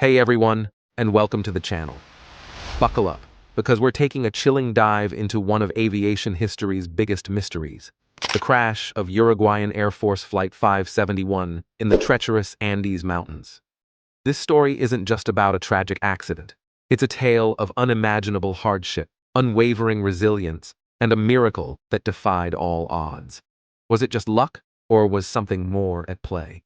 Hey everyone, and welcome to the channel. Buckle up, because we're taking a chilling dive into one of aviation history's biggest mysteries, the crash of Uruguayan Air Force Flight 571 in the treacherous Andes Mountains. This story isn't just about a tragic accident. It's a tale of unimaginable hardship, unwavering resilience, and a miracle that defied all odds. Was it just luck, or was something more at play?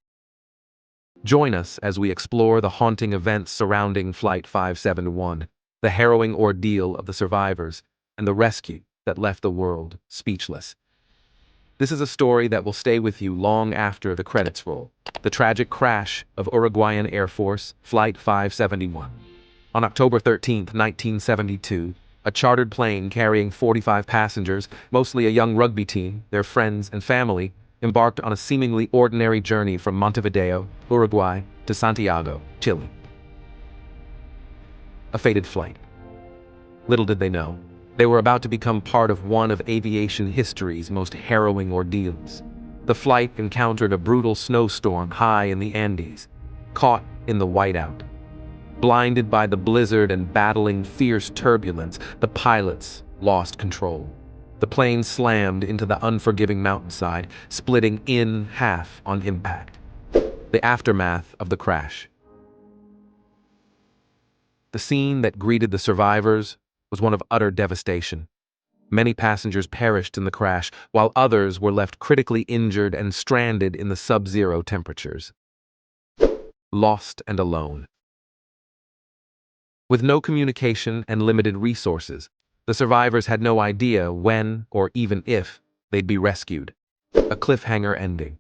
Join us as we explore the haunting events surrounding Flight 571, the harrowing ordeal of the survivors, and the rescue that left the world speechless. This is a story that will stay with you long after the credits roll. The tragic crash of Uruguayan Air Force Flight 571. On October 13, 1972, a chartered plane carrying 45 passengers, mostly a young rugby team, their friends and family, embarked on a seemingly ordinary journey from Montevideo, Uruguay, to Santiago, Chile. A fated flight. Little did they know, they were about to become part of one of aviation history's most harrowing ordeals. The flight encountered a brutal snowstorm high in the Andes, caught in the whiteout. Blinded by the blizzard and battling fierce turbulence, the pilots lost control. The plane slammed into the unforgiving mountainside, splitting in half on impact. The aftermath of the crash. The scene that greeted the survivors was one of utter devastation. Many passengers perished in the crash, while others were left critically injured and stranded in the sub-zero temperatures. Lost and alone. With no communication and limited resources, the survivors had no idea when, or even if, they'd be rescued. A cliffhanger ending.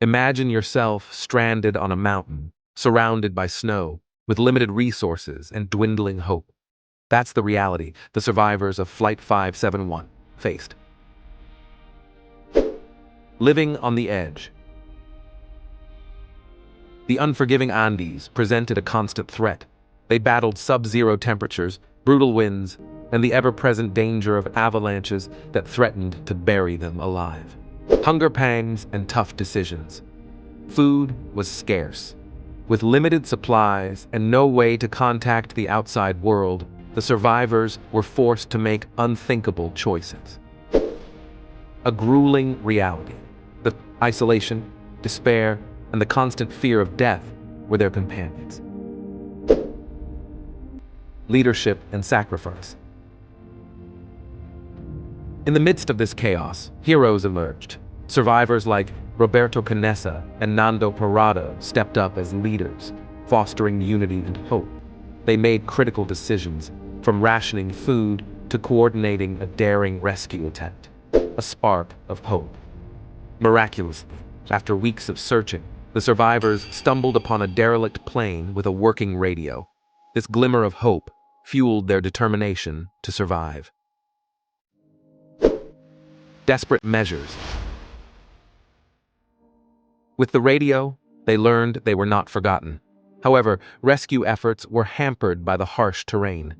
Imagine yourself stranded on a mountain, surrounded by snow, with limited resources and dwindling hope. That's the reality the survivors of Flight 571 faced. Living on the edge. The unforgiving Andes presented a constant threat. They battled sub-zero temperatures, brutal winds, and the ever-present danger of avalanches that threatened to bury them alive. Hunger pangs and tough decisions. Food was scarce. With limited supplies and no way to contact the outside world, the survivors were forced to make unthinkable choices. A grueling reality. The isolation, despair, and the constant fear of death were their companions. Leadership and sacrifice. In the midst of this chaos, heroes emerged. Survivors like Roberto Canessa and Nando Parrado stepped up as leaders, fostering unity and hope. They made critical decisions, from rationing food to coordinating a daring rescue attempt. A spark of hope. Miraculously, after weeks of searching, the survivors stumbled upon a derelict plane with a working radio. This glimmer of hope fueled their determination to survive. Desperate measures. With the radio, they learned they were not forgotten. However, rescue efforts were hampered by the harsh terrain.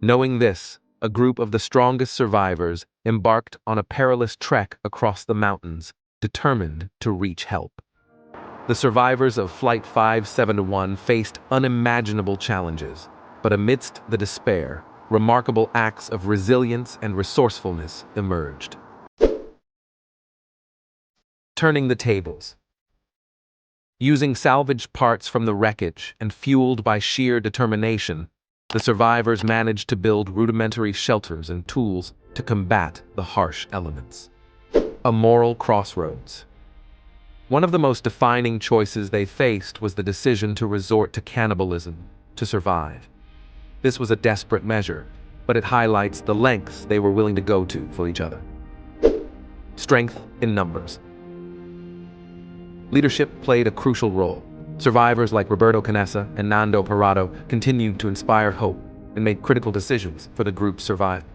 Knowing this, a group of the strongest survivors embarked on a perilous trek across the mountains, determined to reach help. The survivors of Flight 571 faced unimaginable challenges, but amidst the despair, remarkable acts of resilience and resourcefulness emerged. Turning the tables. Using salvaged parts from the wreckage and fueled by sheer determination, the survivors managed to build rudimentary shelters and tools to combat the harsh elements. A moral crossroads. One of the most defining choices they faced was the decision to resort to cannibalism to survive. This was a desperate measure, but it highlights the lengths they were willing to go to for each other. Strength in numbers. Leadership played a crucial role. Survivors like Roberto Canessa and Nando Parrado continued to inspire hope and made critical decisions for the group's survival.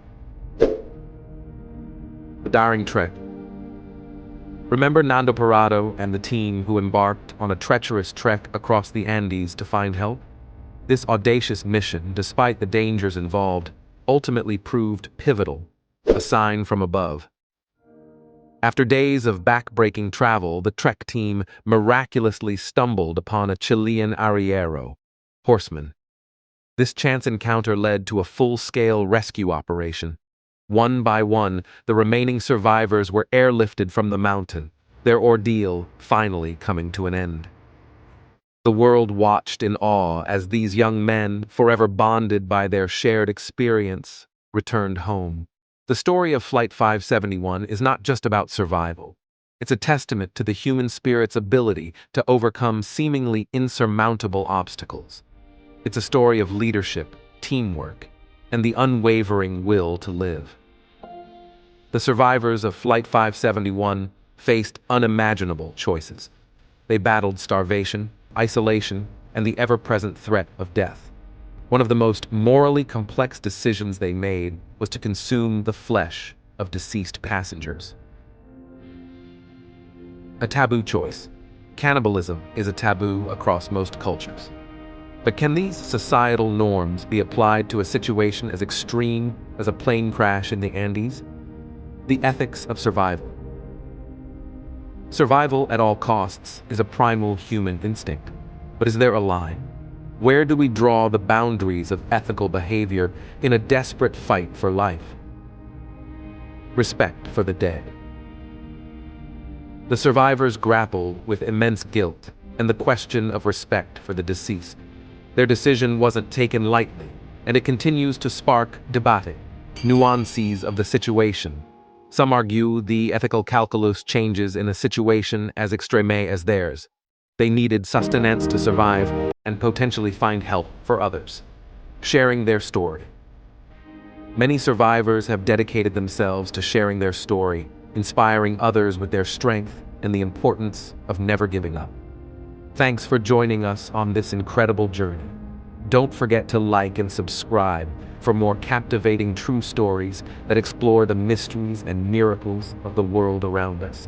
The daring trek. Remember Nando Parrado and the team who embarked on a treacherous trek across the Andes to find help? This audacious mission, despite the dangers involved, ultimately proved pivotal, a sign from above. After days of back-breaking travel, the Trek team miraculously stumbled upon a Chilean arriero, horseman. This chance encounter led to a full-scale rescue operation. One by one, the remaining survivors were airlifted from the mountain, their ordeal finally coming to an end. The world watched in awe as these young men, forever bonded by their shared experience, returned home. The story of Flight 571 is not just about survival. It's a testament to the human spirit's ability to overcome seemingly insurmountable obstacles. It's a story of leadership, teamwork, and the unwavering will to live. The survivors of Flight 571 faced unimaginable choices. They battled starvation, isolation, and the ever-present threat of death. One of the most morally complex decisions they made was to consume the flesh of deceased passengers. A taboo choice. Cannibalism is a taboo across most cultures. But can these societal norms be applied to a situation as extreme as a plane crash in the Andes? The ethics of survival. Survival at all costs is a primal human instinct. But is there a line? Where do we draw the boundaries of ethical behavior in a desperate fight for life? Respect for the dead. The survivors grapple with immense guilt and the question of respect for the deceased. Their decision wasn't taken lightly, and it continues to spark debate. Nuances of the situation. Some argue the ethical calculus changes in a situation as extreme as theirs. They needed sustenance to survive and potentially find help for others. Sharing their story. Many survivors have dedicated themselves to sharing their story, inspiring others with their strength and the importance of never giving up. Thanks for joining us on this incredible journey. Don't forget to like and subscribe for more captivating true stories that explore the mysteries and miracles of the world around us.